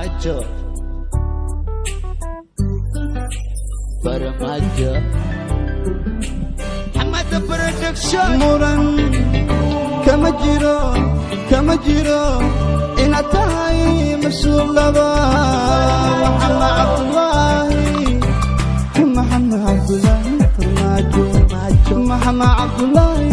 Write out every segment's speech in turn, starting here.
Farmaajo Farmaajo Hamad Production muran kama jiro ina tahay masuulaba Maxamed Cabdullaahi Farmaajo Maxamed Cabdullaahi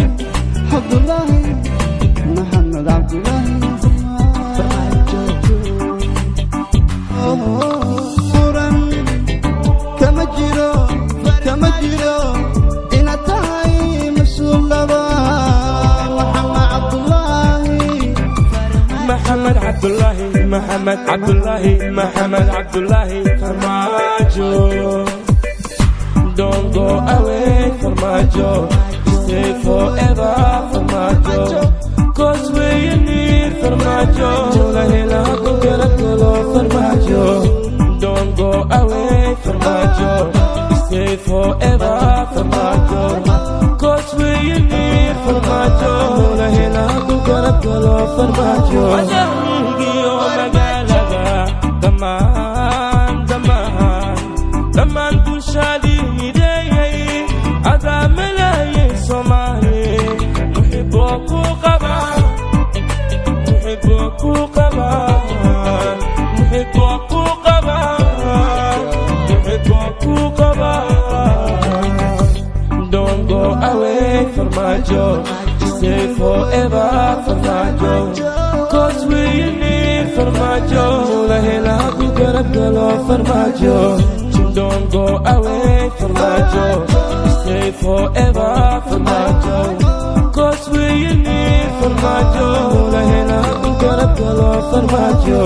muran kama jiro ina tahay masuulaba Maxamed Cabdullaahi Farmaajo Don't go away Farmaajo Stay forever Farmaajo Cause we need Farmaajo La ilaha illallah Farmaajo Don't go away Farmaajo Stay forever Farmaajo Cause we need Farmaajo La ilaha illallah Farmaajo Daman bulshadi midayay adaa malaayay Soomaali muxiboo ku qabaa Don't go away Farmaajo Stay forever Farmaajo Cause we need Farmaajo La ilaha illallah Farmaajo Don't go away Farmaajo Stay forever Farmaajo Cause we need Farmaajo La ilaha illallah Farmaajo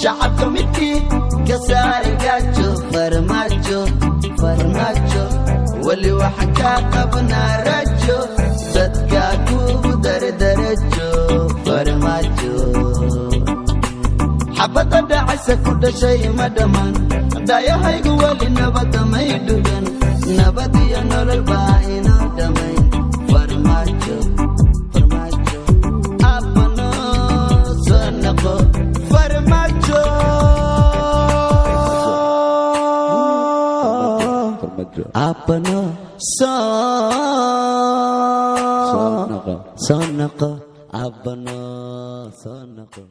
shacabka midkii ka saari gaajo Farmaajo wali waxa ka qabanaa rajo dadka kugu dardarajo Farmaajo xabada dhacaysa ku dhashay ma dhamaan dayahaygu wali nabada may dhugan nabad iyo nolol baa inoo dhamay Farmaajo abano sanaqo Farmaajo abano sanaqo abano sanaqo